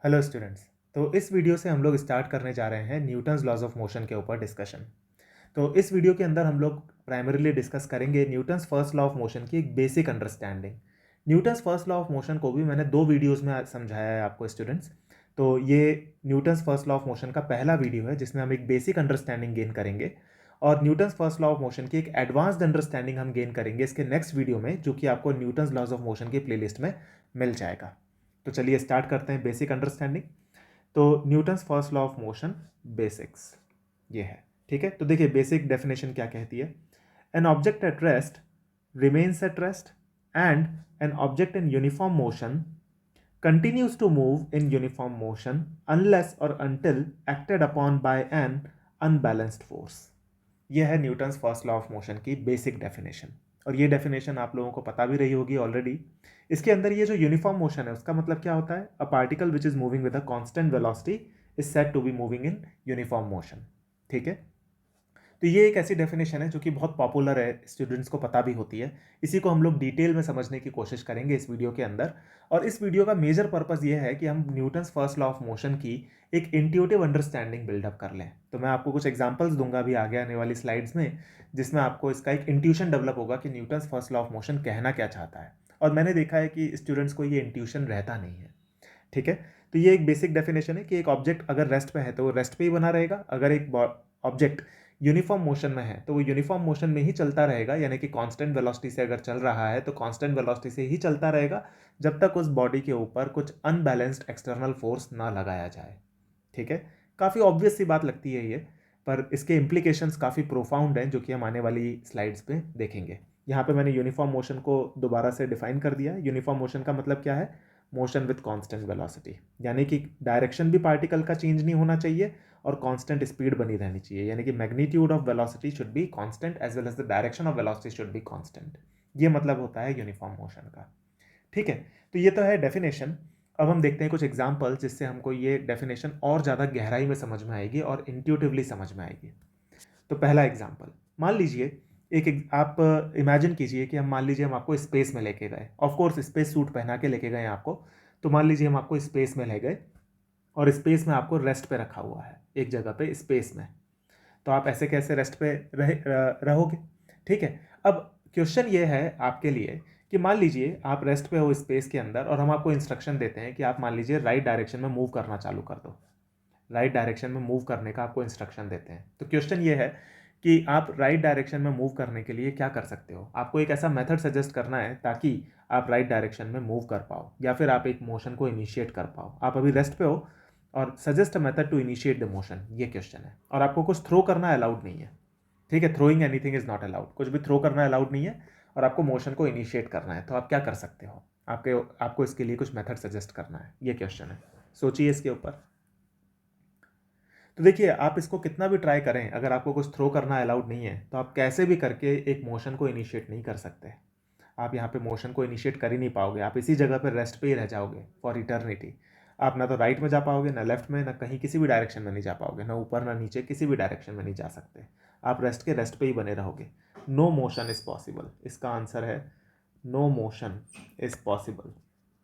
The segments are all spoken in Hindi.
Hello students. तो इस वीडियो से हम लोग स्टार्ट करने जा रहे हैं न्यूटन्स लॉज ऑफ मोशन के ऊपर डिस्कशन। तो इस वीडियो के अंदर हम लोग प्राइमरीली डिस्कस करेंगे Newton's first law of motion की एक basic understanding. Newton's first law of motion को भी मैंने 2 वीडियोस में समझाया है आपको स्टूडेंट्स। तो ये Newton's first law of motion का पहला वीडियो है जिसमें हम एक बेसिक अंडरस्टैंडिंग गेन करेंगे, और Newton's first law of motion की एक एडवांस्ड अंडरस्टैंडिंग हम गेन करेंगे इसके नेक्स्ट वीडियो में, जो कि आपको न्यूटन्स लॉज ऑफ मोशन की प्लेलिस्ट में मिल जाएगा। तो चलिए स्टार्ट करते हैं बेसिक अंडरस्टैंडिंग। तो Newton's first law of motion basics ये है। ठीक है, तो देखिए बेसिक डेफिनेशन क्या कहती है। An object at rest remains at rest and an object in uniform motion continues to move in uniform motion unless or until acted upon by an unbalanced force। यह है Newton's first law of motion की बेसिक डेफिनेशन, और ये डेफिनेशन आप लोगों को पता भी रही होगी ऑलरेडी। इसके अंदर ये जो यूनिफॉर्म मोशन है उसका मतलब क्या होता है, a particle which is moving with a constant velocity is said to be moving in uniform motion. ठीक है, तो ये एक ऐसी डेफिनेशन है जो कि बहुत पॉपुलर है, स्टूडेंट्स को पता भी होती है। इसी को हम लोग डिटेल में समझने की कोशिश करेंगे इस वीडियो के अंदर। और इस वीडियो का मेजर पर्पस ये है कि हम Newton's first law of motion की एक इंट्यूटिव अंडरस्टैंडिंग बिल्डअप कर लें। तो मैं आपको कुछ एग्जांपल्स दूंगा अभी आगे आने वाली स्लाइड्स में, जिसमें आपको इसका एक इंट्यूशन डेवलप होगा कि Newton's first law of motion कहना क्या चाहता है। और मैंने देखा है कि स्टूडेंट्स को ये इंट्यूशन रहता नहीं है। ठीक है, तो ये एक बेसिक डेफिनेशन है कि एक ऑब्जेक्ट अगर रेस्ट पे है तो वो रेस्ट पे ही बना रहेगा, अगर एक ऑब्जेक्ट यूनिफॉर्म मोशन में है तो वो यूनिफॉर्म मोशन में ही चलता रहेगा, यानी कि कांस्टेंट वेलोसिटी से अगर चल रहा है तो कांस्टेंट वेलोसिटी से ही चलता रहेगा जब तक उस बॉडी के ऊपर कुछ अनबैलेंस्ड एक्सटर्नल फोर्स ना लगाया जाए। ठीक है, काफ़ी ऑब्वियस सी बात लगती है ये, पर इसके इम्प्लीकेशंस काफ़ी प्रोफाउंड हैं जो कि हम आने वाली स्लाइड्स पे देखेंगे। यहाँ पे मैंने यूनिफॉर्म मोशन को दोबारा से डिफाइन कर दिया है। यूनिफॉर्म मोशन का मतलब क्या है, मोशन विथ कांस्टेंट वेलोसिटी, यानी कि डायरेक्शन भी पार्टिकल का चेंज नहीं होना चाहिए और कांस्टेंट स्पीड बनी रहनी चाहिए, यानी कि magnitude of velocity should be constant as well as the direction of velocity should be constant. ये मतलब होता है यूनिफॉर्म मोशन का। ठीक है, तो ये तो है डेफिनेशन। अब हम देखते हैं कुछ एग्जांपल जिससे हमको ये डेफिनेशन और ज़्यादा गहराई में समझ में आएगी और इंट्यूटिवली समझ में आएगी। तो पहला एग्जांपल मान लीजिए, आप इमेजिन कीजिए कि हम मान लीजिए हम आपको स्पेस में लेके गए, ऑफ कोर्स स्पेस सूट पहना के लेके गए आपको। तो मान लीजिए हम आपको स्पेस में ले गए और स्पेस में आपको रेस्ट पे रखा हुआ है एक जगह पे स्पेस में। तो आप ऐसे कैसे रेस्ट पे रहोगे। ठीक है, अब क्वेश्चन ये है आपके लिए कि मान लीजिए आप रेस्ट पे हो स्पेस के अंदर और हम आपको इंस्ट्रक्शन देते हैं कि आप मान लीजिए राइट डायरेक्शन में मूव करना चालू कर दो। राइट डायरेक्शन में मूव करने का आपको इंस्ट्रक्शन देते हैं। तो क्वेश्चन ये है कि आप राइट डायरेक्शन में मूव करने के लिए क्या कर सकते हो। आपको एक ऐसा मेथड सजेस्ट करना है ताकि आप राइट डायरेक्शन में मूव कर पाओ, या फिर आप एक मोशन को इनिशिएट कर पाओ। आप अभी रेस्ट पे हो और suggest a method to initiate the motion, ये क्वेश्चन है। और आपको कुछ थ्रो करना अलाउड नहीं है। ठीक है, throwing anything is not allowed, कुछ भी थ्रो करना अलाउड नहीं है, और आपको मोशन को इनिशिएट करना है। तो आप क्या कर सकते हो, आपको इसके लिए कुछ मेथड सजेस्ट करना है, ये क्वेश्चन है। सोचिए इसके ऊपर। तो देखिए आप इसको कितना भी ट्राई करें, अगर आपको कुछ थ्रो करना अलाउड नहीं है तो आप कैसे भी करके एक मोशन को इनिशिएट नहीं कर सकते। आप यहाँ पे मोशन को इनिशिएट कर ही नहीं पाओगे, आप इसी जगह पर रेस्ट पे ही रह जाओगे फॉर इटर्निटी। आप ना तो राइट में जा पाओगे, ना लेफ्ट में, ना कहीं किसी भी डायरेक्शन में नहीं जा पाओगे, ना ऊपर ना नीचे, किसी भी डायरेक्शन में नहीं जा सकते। आप रेस्ट के रेस्ट पे ही बने रहोगे। नो मोशन इज पॉसिबल, इसका आंसर है नो मोशन इज पॉसिबल।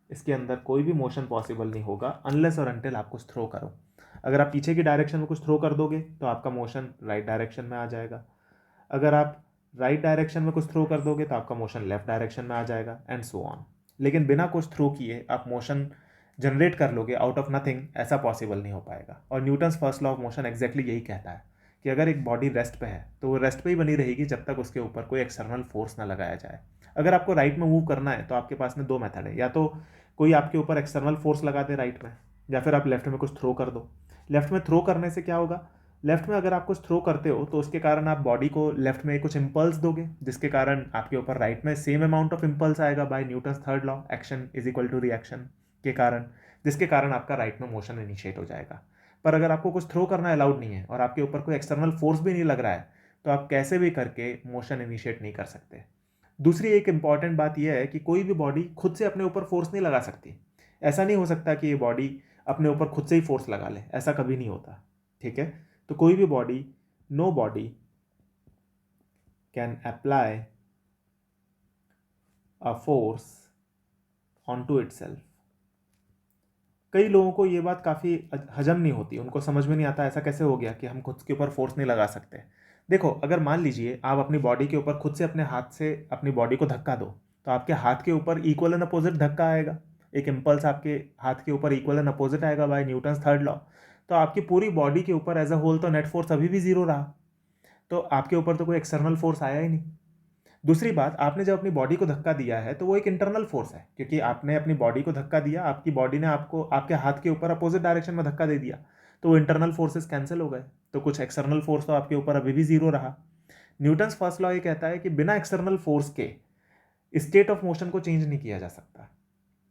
इसके अंदर कोई भी मोशन पॉसिबल नहीं होगा अनलेस और अनटिल आप कुछ थ्रो करो। अगर आप पीछे की डायरेक्शन में कुछ थ्रो कर दोगे तो आपका मोशन राइट डायरेक्शन में आ जाएगा। अगर आप राइट डायरेक्शन में कुछ थ्रो कर दोगे तो आपका मोशन लेफ्ट डायरेक्शन में आ जाएगा, एंड सो ऑन। लेकिन बिना कुछ थ्रो किए आप मोशन जनरेट कर लोगे आउट ऑफ नथिंग, ऐसा पॉसिबल नहीं हो पाएगा। और Newton's first law of motion exactly यही कहता है कि अगर एक बॉडी रेस्ट पे है तो वो रेस्ट पे ही बनी रहेगी जब तक उसके ऊपर कोई एक्सटर्नल फोर्स ना लगाया जाए। अगर आपको राइट में मूव करना है तो आपके पास में 2 मेथड है, या तो कोई आपके ऊपर एक्सटर्नल फोर्स लगा दे राइट में, या फिर आप लेफ्ट में कुछ थ्रो कर दो। लेफ्ट में थ्रो करने से क्या होगा, लेफ्ट में अगर आप कुछ थ्रो करते हो तो उसके कारण आप बॉडी को लेफ्ट में कुछ इंपल्स दोगे, जिसके कारण आपके ऊपर राइट में सेम अमाउंट ऑफ इंपल्स आएगा by Newton's third law, action is equal to reaction के कारण, जिसके कारण आपका राइट में मोशन इनिशिएट हो जाएगा। पर अगर आपको कुछ थ्रो करना अलाउड नहीं है और आपके ऊपर कोई एक्सटर्नल फोर्स भी नहीं लग रहा है तो आप कैसे भी करके मोशन इनिशिएट नहीं कर सकते। दूसरी एक इंपॉर्टेंट बात यह है कि कोई भी बॉडी खुद से अपने ऊपर फोर्स नहीं लगा सकती। ऐसा नहीं हो सकता कि ये बॉडी अपने ऊपर खुद से ही फोर्स लगा ले, ऐसा कभी नहीं होता। ठीक है, तो कोई भी body, no body can apply a force on to itself. कई लोगों को ये बात काफ़ी हजम नहीं होती, उनको समझ में नहीं आता ऐसा कैसे हो गया कि हम खुद के ऊपर फोर्स नहीं लगा सकते। देखो, अगर मान लीजिए आप अपनी बॉडी के ऊपर खुद से अपने हाथ से अपनी बॉडी को धक्का दो, तो आपके हाथ के ऊपर इक्वल एंड अपोजिट धक्का आएगा। एक इम्पल्स आपके हाथ के ऊपर इक्वल एंड अपोजिट आएगा बाय न्यूटन्स थर्ड लॉ। तो आपकी पूरी बॉडी के ऊपर एज अ होल तो नेट फोर्स अभी भी जीरो रहा, तो आपके ऊपर तो कोई एक्सटर्नल फोर्स आया ही नहीं। दूसरी बात, आपने जब अपनी बॉडी को धक्का दिया है तो वो एक इंटरनल फोर्स है, क्योंकि आपने अपनी बॉडी को धक्का दिया, आपकी बॉडी ने आपको आपके हाथ के ऊपर अपोजिट डायरेक्शन में धक्का दे दिया, तो वो इंटरनल फोर्सेस कैंसिल हो गए, तो कुछ एक्सटर्नल फोर्स तो आपके ऊपर अभी भी जीरो रहा। न्यूटन्स फर्स्ट लॉ ये कहता है कि बिना एक्सटर्नल फोर्स के स्टेट ऑफ मोशन को चेंज नहीं किया जा सकता,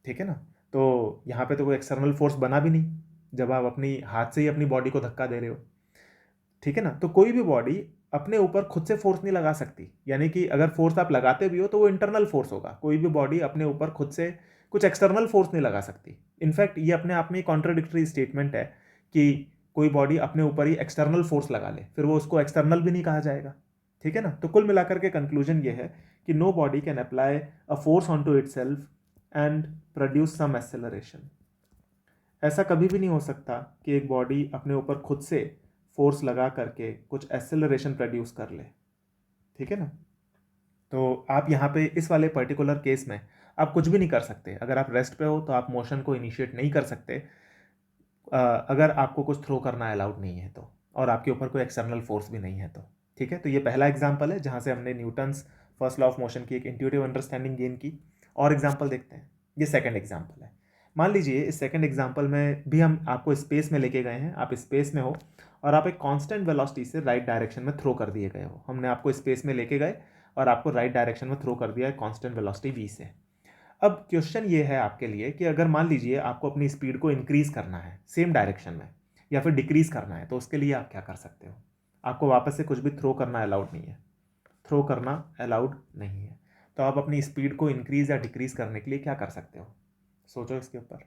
ठीक है ना। तो यहाँ पे तो कोई एक्सटर्नल फोर्स बना भी नहीं जब आप अपनी हाथ से ही अपनी बॉडी को धक्का दे रहे हो, ठीक है ना। तो कोई भी बॉडी अपने ऊपर खुद से फोर्स नहीं लगा सकती, यानी कि अगर फोर्स आप लगाते भी हो तो वो इंटरनल फोर्स होगा। कोई भी बॉडी अपने ऊपर खुद से कुछ एक्सटर्नल फोर्स नहीं लगा सकती। इनफैक्ट ये अपने आप में कॉन्ट्राडिक्टरी स्टेटमेंट है कि कोई बॉडी अपने ऊपर ही एक्सटर्नल फोर्स लगा ले, फिर वो उसको एक्सटर्नल भी नहीं कहा जाएगा, ठीक है ना। तो कुल मिलाकर के कंक्लूजन ये है कि no body can apply a force on to itself and produce some acceleration. ऐसा कभी भी नहीं हो सकता कि एक बॉडी अपने ऊपर खुद से फोर्स लगा करके कुछ एक्सेलरेशन प्रोड्यूस कर ले, ठीक है ना। तो आप यहाँ पे इस वाले पर्टिकुलर केस में आप कुछ भी नहीं कर सकते। अगर आप रेस्ट पे हो तो आप मोशन को इनिशिएट नहीं कर सकते, अगर आपको कुछ थ्रो करना अलाउड नहीं है तो, और आपके ऊपर कोई एक्सटर्नल फोर्स भी नहीं है तो, ठीक है। तो ये पहला एग्जाम्पल है जहाँ से हमने Newton's first law of motion की एक इंट्यूटिव अंडरस्टैंडिंग गेन की। और एग्जाम्पल देखते हैं, ये सेकंड एग्जाम्पल है। मान लीजिए इस सेकंड एग्जाम्पल में भी हम आपको स्पेस में लेके गए हैं, आप स्पेस में हो और आप एक कांस्टेंट वेलोसिटी से राइट डायरेक्शन में थ्रो कर दिए गए हो। हमने आपको स्पेस में लेके गए और आपको राइट डायरेक्शन में थ्रो कर दिया है कांस्टेंट वेलोसिटी v से। अब क्वेश्चन ये है आपके लिए कि अगर मान लीजिए आपको अपनी स्पीड को इंक्रीज करना है सेम डायरेक्शन में, या फिर डिक्रीज करना है, तो उसके लिए आप क्या कर सकते हो। आपको वापस से कुछ भी थ्रो करना अलाउड नहीं है, थ्रो करना अलाउड नहीं है। तो आप अपनी स्पीड को इंक्रीज या डिक्रीज करने के लिए क्या कर सकते हो, सोचो इसके ऊपर।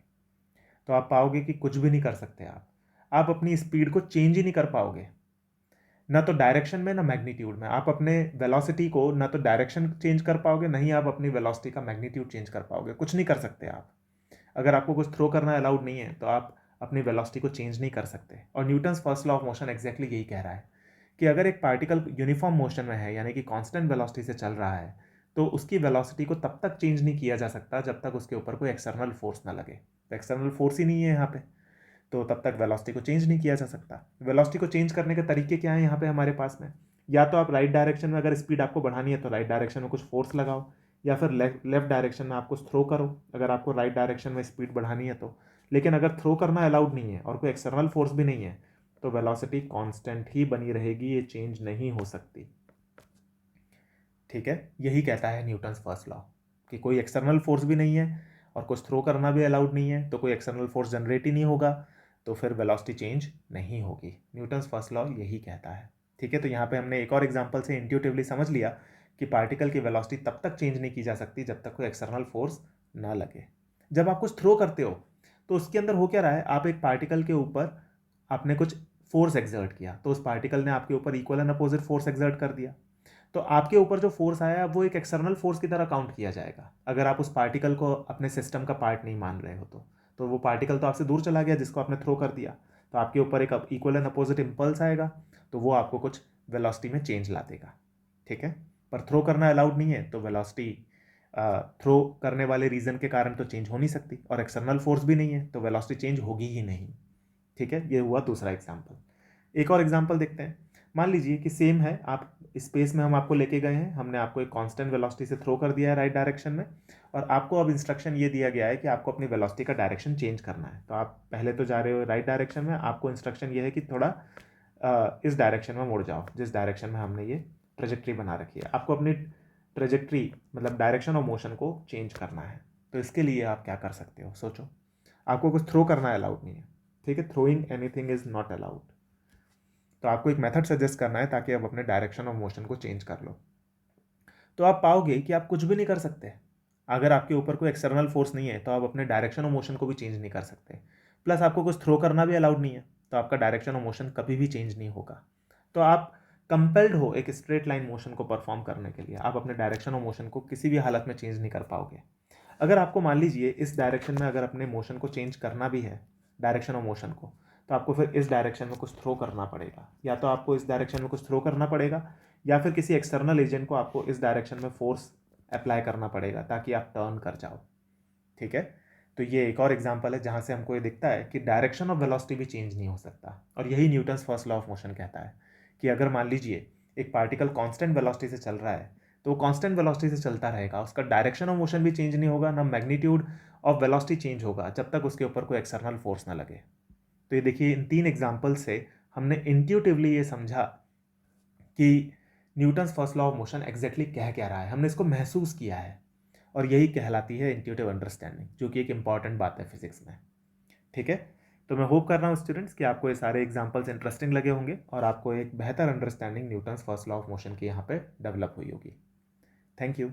तो आप पाओगे कि कुछ भी नहीं कर सकते आप अपनी स्पीड को चेंज ही नहीं कर पाओगे, ना तो डायरेक्शन में ना मैग्नीट्यूड में। आप अपने वेलोसिटी को ना तो डायरेक्शन चेंज कर पाओगे, ना ही आप अपनी वेलोसिटी का मैग्नीट्यूड चेंज कर पाओगे, कुछ नहीं कर सकते आप। अगर आपको कुछ थ्रो करना अलाउड नहीं है तो आप अपनी वेलोसिटी को चेंज नहीं कर सकते। और Newton's first law of motion exactly यही कह रहा है कि अगर एक पार्टिकल यूनिफॉर्म मोशन में है, यानी कि कांस्टेंट वेलोसिटी से चल रहा है, तो उसकी वेलोसिटी को तब तक चेंज नहीं किया जा सकता जब तक उसके ऊपर कोई एक्सटर्नल फोर्स ना लगे। तो एक्सटर्नल फोर्स ही नहीं है यहाँ पे, तो तब तक वेलोसिटी को चेंज नहीं किया जा सकता। वेलोसिटी को चेंज करने के तरीके क्या है यहाँ पे हमारे पास में, या तो आप राइट डायरेक्शन में अगर स्पीड आपको बढ़ानी है तो राइट डायरेक्शन में कुछ फोर्स लगाओ, या फिर लेफ्ट डायरेक्शन में आप कुछ थ्रो करो अगर आपको राइट डायरेक्शन में स्पीड बढ़ानी है तो। लेकिन अगर थ्रो करना अलाउड नहीं है और कोई एक्सटर्नल फोर्स भी नहीं है तो वेलोसिटी कांस्टेंट ही बनी रहेगी, ये चेंज नहीं हो सकती, ठीक है। यही कहता है न्यूटन्स फर्स्ट लॉ कि कोई एक्सटर्नल फोर्स भी नहीं है और कुछ थ्रो करना भी अलाउड नहीं है, तो कोई एक्सटर्नल फोर्स जनरेट ही नहीं होगा, तो फिर वेलोसिटी चेंज नहीं होगी। न्यूटन्स फर्स्ट लॉ यही कहता है, ठीक है। तो यहाँ पे हमने एक और एग्जांपल से इंट्यूटिवली समझ लिया कि पार्टिकल की वेलोसिटी तब तक चेंज नहीं की जा सकती जब तक कोई एक्सटर्नल फोर्स ना लगे। जब आप कुछ थ्रो करते हो तो उसके अंदर हो क्या रहा है, आप एक पार्टिकल के ऊपर आपने कुछ फोर्स एक्सर्ट किया, तो उस पार्टिकल ने आपके ऊपर equal and opposite force exert कर दिया, तो आपके ऊपर जो फोर्स आया वो एक एक्सटर्नल फोर्स की तरह काउंट किया जाएगा अगर आप उस पार्टिकल को अपने सिस्टम का पार्ट नहीं मान रहे हो तो वो पार्टिकल तो आपसे दूर चला गया जिसको आपने थ्रो कर दिया, तो आपके ऊपर एक इक्वल एंड अपोजिट इम्पल्स आएगा, तो वो आपको कुछ वेलोसिटी में चेंज ला देगा, ठीक है। पर थ्रो करना अलाउड नहीं है तो वेलोसिटी थ्रो करने वाले रीजन के कारण तो चेंज हो नहीं सकती, और एक्सटर्नल फोर्स भी नहीं है तो वेलोसिटी चेंज होगी ही नहीं, ठीक है। ये हुआ दूसरा एग्जाम्पल। एक और एग्जाम्पल देखते हैं। मान लीजिए कि सेम है, आप स्पेस में हम आपको लेके गए हैं, हमने आपको एक कांस्टेंट वेलोसिटी से थ्रो कर दिया है राइट डायरेक्शन में, और आपको अब इंस्ट्रक्शन ये दिया गया है कि आपको अपनी वेलोसिटी का डायरेक्शन चेंज करना है। तो आप पहले तो जा रहे हो राइट डायरेक्शन में, आपको इंस्ट्रक्शन ये है कि थोड़ा इस डायरेक्शन में मुड़ जाओ जिस डायरेक्शन में हमने ये ट्रेजेक्ट्री बना रखी है। आपको अपनी ट्रेजेक्ट्री मतलब डायरेक्शन ऑफ मोशन को चेंज करना है, तो इसके लिए आप क्या कर सकते हो, सोचो। आपको कुछ थ्रो करना अलाउड नहीं है, ठीक है, throwing anything is not allowed. तो आपको एक मेथड सजेस्ट करना है ताकि आप अपने डायरेक्शन ऑफ मोशन को चेंज कर लो। तो आप पाओगे कि आप कुछ भी नहीं कर सकते। अगर आपके ऊपर कोई एक्सटर्नल फोर्स नहीं है तो आप अपने डायरेक्शन ऑफ मोशन को भी चेंज नहीं कर सकते, प्लस आपको कुछ थ्रो करना भी अलाउड नहीं है, तो आपका डायरेक्शन ऑफ मोशन कभी भी चेंज नहीं होगा। तो आप कंपेल्ड हो एक स्ट्रेट लाइन मोशन को परफॉर्म करने के लिए, आप अपने डायरेक्शन ऑफ मोशन को किसी भी हालत में चेंज नहीं कर पाओगे। अगर आपको मान लीजिए इस डायरेक्शन में अगर अपने मोशन को चेंज करना भी है, डायरेक्शन ऑफ मोशन को, तो आपको फिर इस डायरेक्शन में कुछ थ्रो करना पड़ेगा, या तो आपको इस डायरेक्शन में कुछ थ्रो करना पड़ेगा या फिर किसी एक्सटर्नल एजेंट को आपको इस डायरेक्शन में फोर्स अप्लाई करना पड़ेगा ताकि आप टर्न कर जाओ। ठीक है, तो ये एक और एग्जांपल है जहां से हमको ये दिखता है कि डायरेक्शन ऑफ वेलोसिटी भी चेंज नहीं हो सकता। और यही Newton's first law of motion कहता है कि अगर मान लीजिए एक पार्टिकल कांस्टेंट वेलोसिटी से चल रहा है तो वो कांस्टेंट वेलोसिटी से चलता रहेगा, उसका डायरेक्शन ऑफ मोशन भी चेंज नहीं होगा, ना मैग्नीट्यूड ऑफ वेलोसिटी चेंज होगा जब तक उसके ऊपर कोई एक्सटर्नल फोर्स ना लगे। तो ये देखिए, इन 3 एग्जाम्पल से हमने इंट्यूटिवली ये समझा कि Newton's first law of motion exactly कह क्या रहा है, हमने इसको महसूस किया है। और यही कहलाती है इंट्यूटिव अंडरस्टैंडिंग, जो कि एक इंपॉर्टेंट बात है फिजिक्स में। ठीक है, तो मैं होप कर रहा हूँ स्टूडेंट्स कि आपको ये सारे एग्जांपल्स इंटरेस्टिंग लगे होंगे और आपको एक बेहतर understanding Newton's first law of motion की यहाँ पे डेवलप हुई होगी। Thank you.